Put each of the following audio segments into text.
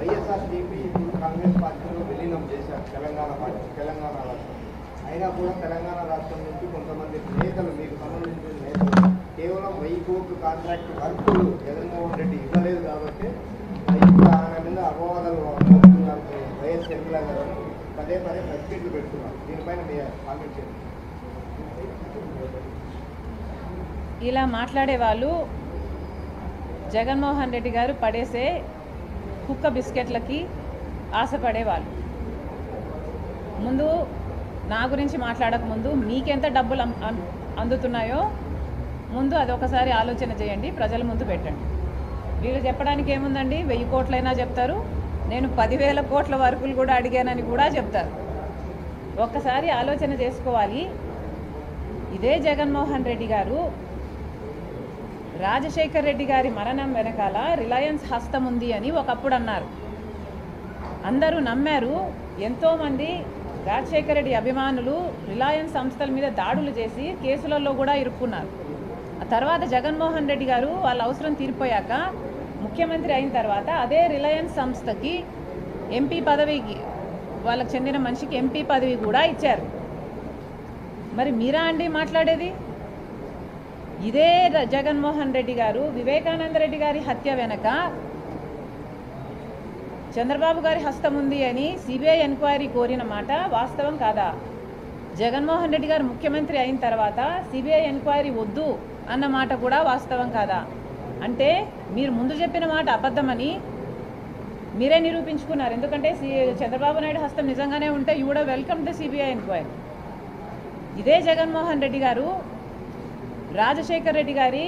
వైఎస్ఆర్సీపీ కాంగ్రెస్ పార్టీలో విలీనం చేశారు తెలంగాణ రాష్ట్రం. అయినా కూడా తెలంగాణ రాష్ట్రం నుంచి కొంతమంది నేతలు, మీకు సంబంధించిన నేతలు కేవలం 1000 కోట్ల కాంట్రాక్ట్ వర్కులు జగన్మోహన్ రెడ్డి ఇవ్వలేదు కాబట్టి ఆయన మీద అపవాదాలు మోపుతున్నారు. వైఎస్ షర్మిల గారు పదే ప్రెస్ మీట్లు పెడుతున్నారు. దీనిపైన మీ కామెంట్ చేయండి. ఇలా మాట్లాడే వాళ్ళు జగన్మోహన్ రెడ్డి గారు పడేసే కుక్క బిస్కెట్లకి ఆశపడేవాళ్ళు. ముందు నా గురించి మాట్లాడకముందు మీకెంత డబ్బులు అందుతున్నాయో ముందు అదొకసారి ఆలోచన చేయండి, ప్రజల ముందు పెట్టండి. వీళ్ళు చెప్పడానికి ఏముందండి, 1000 కోట్లైనా చెప్తారు, నేను 10,000 కోట్ల వరకులు కూడా అడిగానని కూడా చెప్తారు. ఒక్కసారి ఆలోచన చేసుకోవాలి. ఇదే జగన్మోహన్ రెడ్డి గారు రాజశేఖర్ రెడ్డి గారి మరణం వెనకాల రిలయన్స్ హస్తం ఉంది అని ఒకప్పుడు అన్నారు. అందరూ నమ్మారు. ఎంతోమంది రాజశేఖర్ రెడ్డి అభిమానులు రిలయన్స్ సంస్థల మీద దాడులు చేసి కేసులలో కూడా ఇరుక్కున్నారు. ఆ తర్వాత జగన్మోహన్ రెడ్డి గారు వాళ్ళ అవసరం తీరిపోయాక ముఖ్యమంత్రి అయిన తర్వాత అదే రిలయన్స్ సంస్థకి ఎంపీ పదవికి, వాళ్ళకి చెందిన మనిషికి ఎంపీ పదవి కూడా ఇచ్చారు. మరి మీరా అండి మాట్లాడేది? ఇదే జగన్మోహన్ రెడ్డి గారు వివేకానంద రెడ్డి గారి హత్య వెనక చంద్రబాబు గారి హస్తం ఉంది అని సిబిఐ ఎంక్వైరీ కోరిన మాట వాస్తవం కాదా? జగన్మోహన్ రెడ్డి గారు ముఖ్యమంత్రి అయిన తర్వాత సిబిఐ ఎంక్వైరీ వద్దు అన్న మాట కూడా వాస్తవం కాదా? అంటే మీరు ముందు చెప్పిన మాట అబద్ధమని మీరే నిరూపించుకున్నారు. ఎందుకంటే చంద్రబాబు నాయుడు హస్తం నిజంగానే ఉంటే you would welcome the CBI enquiry. ఇదే జగన్మోహన్ రెడ్డి గారు రాజశేఖర్ రెడ్డి గారి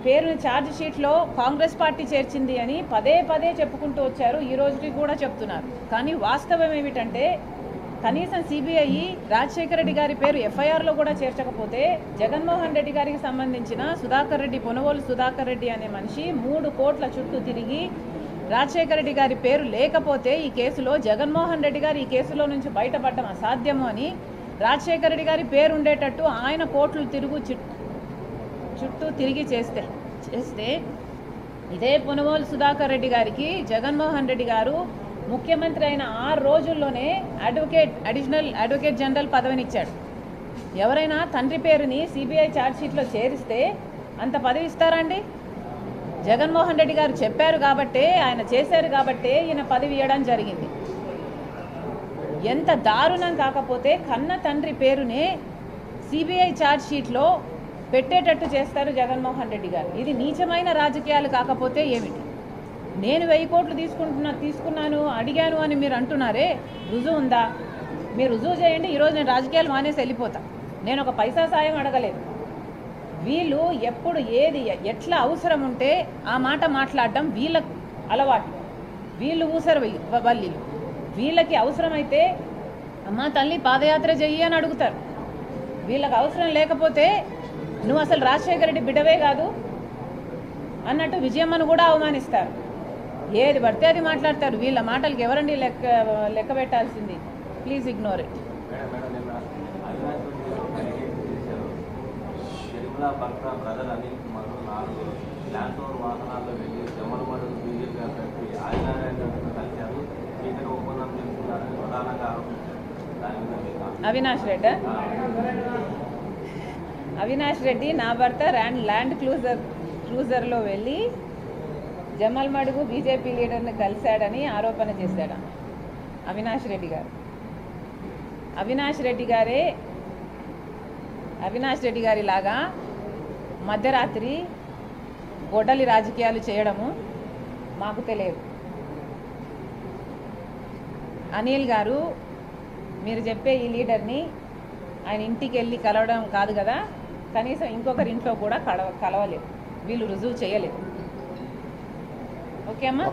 పేరుని ఛార్జ్ షీట్లో కాంగ్రెస్ పార్టీ చేర్చింది అని పదే చెప్పుకుంటూ వచ్చారు. ఈ రోజుకి కూడా చెప్తున్నారు. కానీ వాస్తవం ఏమిటంటే కనీసం సిబిఐ రాజశేఖర రెడ్డి గారి పేరు ఎఫ్ఐఆర్లో కూడా చేర్చకపోతే జగన్మోహన్ రెడ్డి గారికి సంబంధించిన సుధాకర్ రెడ్డి, పొనవోలు సుధాకర్ రెడ్డి అనే మనిషి 3 కోట్ల చుట్టూ తిరిగి రాజశేఖర రెడ్డి గారి పేరు లేకపోతే ఈ కేసులో జగన్మోహన్ రెడ్డి గారు ఈ కేసులో నుంచి బయటపడడం అసాధ్యము అని రాజశేఖర రెడ్డి గారి పేరు ఉండేటట్టు ఆయన కోట్లు చుట్టూ తిరిగి చేస్తే ఇదే పొనవోలు సుధాకర్ రెడ్డి గారికి జగన్మోహన్ రెడ్డి గారు ముఖ్యమంత్రి అయిన 6 రోజుల్లోనే అడిషనల్ అడ్వకేట్ జనరల్ పదవినిచ్చాడు. ఎవరైనా తండ్రి పేరుని సిబిఐ ఛార్జ్షీట్లో చేరిస్తే అంత పదవి ఇస్తారండి? జగన్మోహన్ రెడ్డి గారు చెప్పారు కాబట్టే, ఆయన చేశారు కాబట్టే ఈయన పదవి ఇవ్వడం జరిగింది. ఎంత దారుణం కాకపోతే కన్న తండ్రి పేరునే సిబిఐ ఛార్జ్షీట్లో పెట్టేటట్టు చేస్తారు జగన్మోహన్ రెడ్డి గారు. ఇది నీచమైన రాజకీయాలు కాకపోతే ఏమిటి? నేను 1000 కోట్లు తీసుకున్నాను అడిగాను అని మీరు అంటున్నారే, రుజువు ఉందా? మీరు రుజువు చేయండి. ఈరోజు నేను రాజకీయాలు మానేసి వెళ్ళిపోతా. నేను ఒక పైసా సాయం అడగలేదు. వీళ్ళు ఎప్పుడు ఏది ఎట్లా అవసరం ఉంటే ఆ మాట మాట్లాడడం వీళ్ళ అలవాటు. వీళ్ళు ఊసరు వల్లీలు. వీళ్ళకి అవసరమైతే అమ్మా తల్లి పాదయాత్ర చెయ్యి అని అడుగుతారు. వీళ్ళకి అవసరం లేకపోతే నువ్వు అసలు రాజశేఖర రెడ్డి బిడ్డవే కాదు అన్నట్టు విజయమ్మను కూడా అవమానిస్తారు. ఏది పడితే అది మాట్లాడతారు. వీళ్ళ మాటలకి ఎవరండి లెక్క పెట్టాల్సింది? Please ignore it. Avinash Reddy నా భర్త ల్యాండ్ క్రూజర్లో వెళ్ళి జమల్ మడుగు బీజేపీ లీడర్ని కలిశాడని ఆరోపణ చేశాడు అవినాష్ రెడ్డి గారు. అవినాష్ రెడ్డి గారి లాగా మధ్యరాత్రి గొడ్డలి రాజకీయాలు చేయడము మాకు తెలియదు. అనిల్ గారు, మీరు చెప్పే ఈ లీడర్ని ఆయన ఇంటికి వెళ్ళి కలవడం కాదు కదా, కనీసం ఇంకొకరి ఇంట్లో కూడా కలవలేదు. వీళ్ళు రుజువు చేయలేదు. ఓకే అమ్మా.